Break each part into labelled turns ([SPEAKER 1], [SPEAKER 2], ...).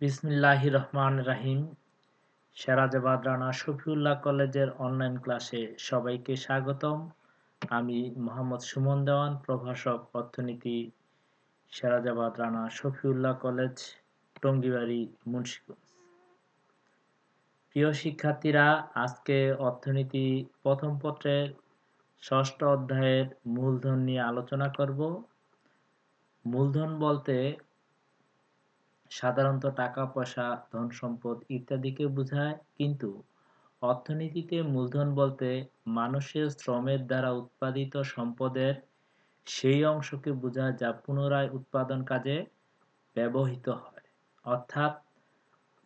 [SPEAKER 1] বিসমিল্লাহির রহমানির রহিম। সেরাজাবাদ রানা শফিউল্লাহ কলেজের অনলাইন ক্লাসে সবাইকে স্বাগতম। আমি মোহাম্মদ সুমন দেওয়ান, প্রভাষক অর্থনীতি, সেরাজাবাদ রানা শফিউল্লাহ কলেজ, টঙ্গিবাড়ি, মুন্সিগঞ্জ। প্রিয় শিক্ষার্থীরা, আজকে অর্থনীতি প্রথম পত্রের ষষ্ঠ অধ্যায়ের মূলধন নিয়ে আলোচনা করব। মূলধন বলতে সাধারণত টাকা পয়সা, ধন সম্পদ ইত্যাদিকে বোঝায়, কিন্তু অর্থনীতিতে মূলধন বলতে মানুষের শ্রমের দ্বারা উৎপাদিত সম্পদের সেই অংশকে বোঝায় যা পুনরায় উৎপাদন কাজে ব্যবহৃত হয়। অর্থাৎ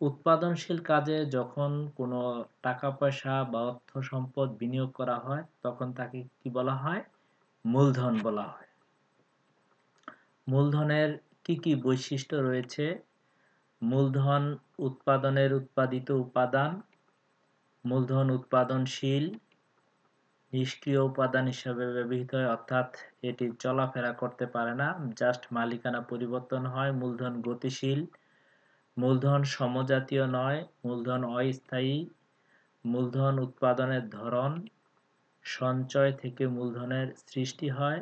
[SPEAKER 1] উৎপাদনশীল কাজে যখন কোনো টাকা পয়সা বা অর্থ সম্পদ বিনিয়োগ করা হয় তখন তাকে কি বলা হয়? মূলধন বলা হয়। মূলধনের কি কি বৈশিষ্ট্য রয়েছে? মূলধন উৎপাদনের উৎপাদিত উপাদান। মূলধন উৎপাদনশীল, নিষ্ক্রিয় উপাদান হিসাবে ব্যবহৃত হয়, অর্থাৎ এটি চলাফেরা করতে পারে না, জাস্ট মালিকানা পরিবর্তন হয়। মূলধন গতিশীল। মূলধন সমজাতীয় নয়, মূলধন অস্থায়ী। মূলধন উৎপাদনের ধরন, সঞ্চয় থেকে মূলধনের সৃষ্টি হয়।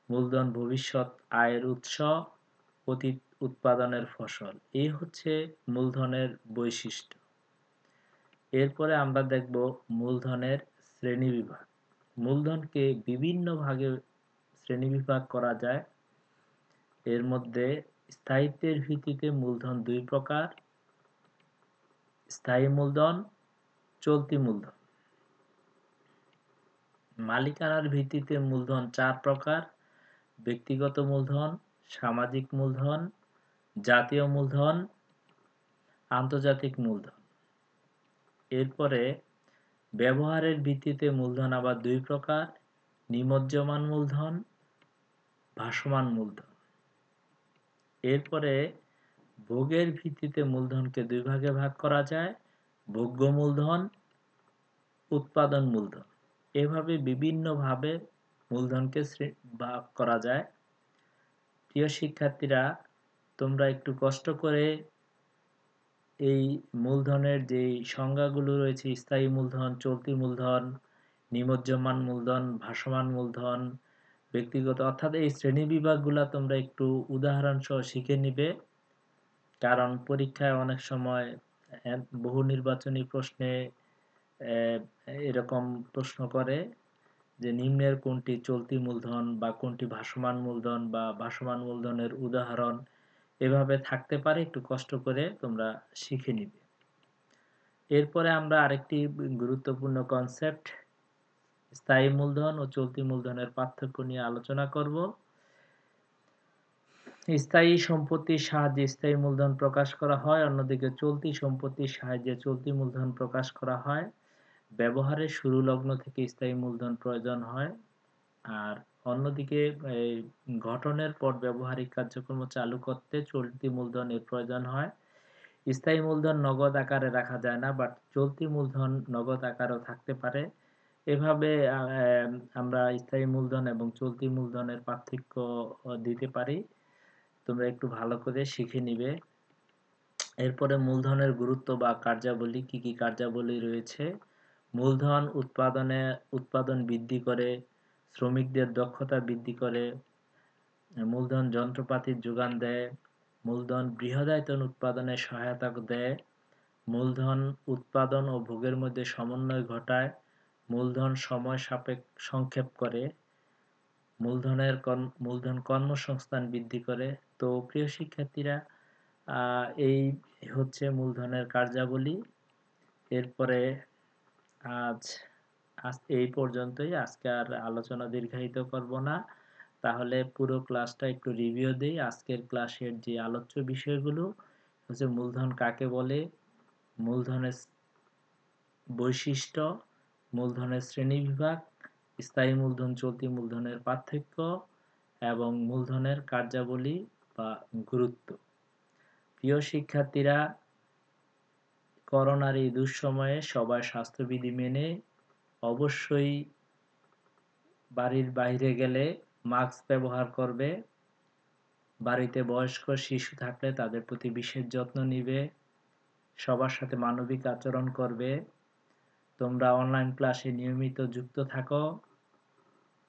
[SPEAKER 1] মূলধন ভবিষ্যৎ আয়ের উৎস, অতীত উৎপাদনের ফসল। এই হচ্ছে মূলধনের বৈশিষ্ট্য। এরপরে আমরা দেখব মূলধনের শ্রেণীবিভাগ। মূলধনকে বিভিন্ন ভাগে শ্রেণীবিভাগ করা যায়। এর মধ্যে স্থায়িত্বের ভিত্তিতে মূলধন দুই প্রকার: স্থায়ী মূলধন, চলতি মূলধন। মালিকানার ভিত্তিতে মূলধন চার প্রকার: ব্যক্তিগত মূলধন, সামাজিক মূলধন, জাতীয় মূলধন, আন্তর্জাতিক মূলধন। এরপরে ব্যবহারের ভিত্তিতে মূলধন আবার দুই প্রকার: নিমজ্জমান মূলধন, ভাসমান মূলধন। এরপরে ভোগের ভিত্তিতে মূলধনকে দুই ভাগে ভাগ করা যায়: ভোগ্য মূলধন, উৎপাদন মূলধন। এভাবে বিভিন্নভাবে মূলধনকে ভাগ করা যায়। প্রিয় শিক্ষার্থীরা, তোমরা একটু কষ্ট করে এই মূলধনের যে সংজ্ঞাগুলো রয়েছে, স্থায়ী মূলধন, চলতি মূলধন, নিমজ্জমান মূলধন, ভাসমান মূলধন, ব্যক্তিগত, অর্থাৎ এই শ্রেণীবিভাগগুলো তোমরা একটু উদাহরণ সহ শিখে নিবে। কারণ পরীক্ষায় অনেক সময় বহু নির্বাচনী প্রশ্নে এরকম প্রশ্ন করে যে নিম্নের কোনটি চলতি মূলধন বা কোনটি ভাসমান মূলধন বা ভাসমান মূলধনের উদাহরণ, এভাবে থাকতে পারে। একটু কষ্ট করে তোমরা শিখে নিবে। এরপরে আমরা আরেকটি গুরুত্বপূর্ণ কনসেপ্ট, স্থায়ী মূলধন ও চলতি মূলধনের পার্থক্য নিয়ে আলোচনা করব। স্থায়ী সম্পত্তির সাহায্যে স্থায়ী মূলধন প্রকাশ করা হয়, অন্যদিকে চলতি সম্পত্তির সাহায্যে চলতি মূলধন প্রকাশ করা হয়। ব্যবহারের শুরু লগ্ন থেকে স্থায়ী মূলধন প্রয়োজন হয়, আর অন্যদিকে এই গঠনের পর ব্যবহারিক কার্যক্রম চালু করতে চলতি মূলধনের প্রয়োজন হয়। স্থায়ী মূলধন নগদ আকারে রাখা যায় না, বাট চলতি মূলধন নগদ আকারেও থাকতে পারে। এভাবে আমরা স্থায়ী মূলধন এবং চলতি মূলধনের পার্থক্য দিতে পারি। তোমরা একটু ভালো করে শিখে নিবে। এরপরে মূলধনের গুরুত্ব বা কার্যাবলী, কি কি কার্যাবলী রয়েছে? মূলধন উৎপাদন বৃদ্ধি করে, শ্রমিকদের দক্ষতা বৃদ্ধি করে, মূলধন যন্ত্রপাতির যোগান দেয়, মূলধন বৃহদায়তন উৎপাদনে সহায়তা দেয়, মূলধন উৎপাদন ও ভোগের মধ্যে সমন্বয় ঘটায়, মূলধন সময় সংক্ষেপ করে, মূলধন কর্মসংস্থান বৃদ্ধি করে। তো প্রিয় শিক্ষার্থীরা, এই হচ্ছে মূলধনের কার্যাবলী। এরপরে আজ এই পর্যন্তই। আজকে আর আলোচনা দীর্ঘায়িত করব না। তাহলে পুরো ক্লাসটা একটু রিভিউ দিই। আজকের ক্লাসের যে আলোচ্য বিষয়গুলো হচ্ছে: মূলধন কাকে বলে, মূলধনের বৈশিষ্ট্য, মূলধনের শ্রেণীবিভাগ, স্থায়ী মূলধন চলতি মূলধনের পার্থক্য এবং মূলধনের কার্যাবলী বা গুরুত্ব। প্রিয় শিক্ষার্থীরা, করোনার এই দুঃসময়ে সবাই স্বাস্থ্যবিধি মেনে অবশ্যই বাড়ির বাইরে গেলে মাস্ক ব্যবহার করবে। বাড়িতে বয়স্ক শিশু থাকলে তাদের প্রতি বিশেষ যত্ন নিবে, সবার সাথে মানবিক আচরণ করবে। তোমরা অনলাইন ক্লাসে নিয়মিত যুক্ত থাকো।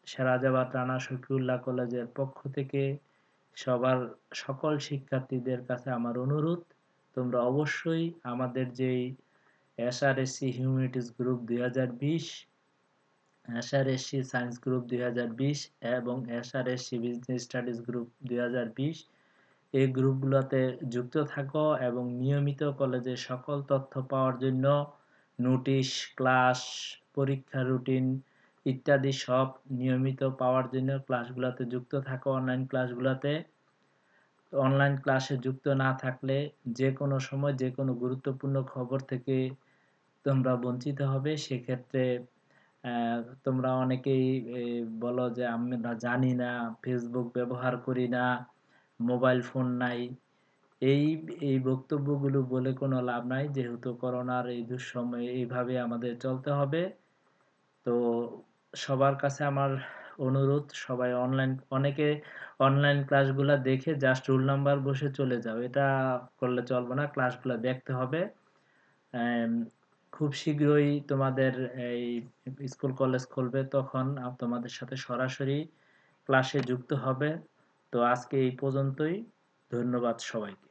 [SPEAKER 1] সেরাজাবাদ রানা শফিউল্লাহ কলেজের পক্ষ থেকে সকল শিক্ষার্থীদের কাছে আমার অনুরোধ, তোমরা অবশ্যই আমাদের যেই এসআরএসসি হিউম্যানিটিজ গ্রুপ 2020, এসআরএসসি সায়েন্স গ্রুপ 2020 এবং এসআরএসসি বিজনেস স্টাডিজ গ্রুপ 2020 এই গ্রুপগুলোতে যুক্ত থাকো এবং নিয়মিত কলেজের সকল তথ্য পাওয়ার জন্য নোটিশ, ক্লাস, পরীক্ষা রুটিন ইত্যাদি সব নিয়মিত পাওয়ার জন্য ক্লাসগুলোতে যুক্ত থাকো। অনলাইন ক্লাসে যুক্ত না থাকলে যে কোনো সময় যে কোনো গুরুত্বপূর্ণ খবর থেকে তোমরা বঞ্চিত হবে। সেক্ষেত্রে তোমরা অনেকেই বলো যে আমরা জানি না, ফেসবুক ব্যবহার করি না, মোবাইল ফোন নাই। এই এই বক্তব্যগুলো বলে কোনো লাভ নাই, যেহেতু করোনার এই দুঃসময়ে এইভাবে আমাদের চলতে হবে। তো সবার কাছে আমার অনুরোধ, সবাই অনেকে অনলাইন ক্লাসগুলা দেখে জাস্ট রোল নাম্বার বসে চলে যাও, এটা করলে চলবে না, ক্লাসগুলা দেখতে হবে। আম, খুব শীঘ্রই তোমাদের এই স্কুল কলেজ খুলবে, তখন তোমাদের সাথে সরাসরি ক্লাসে যুক্ত হবে। তো আজকে এই পর্যন্তই। ধন্যবাদ সবাইকে।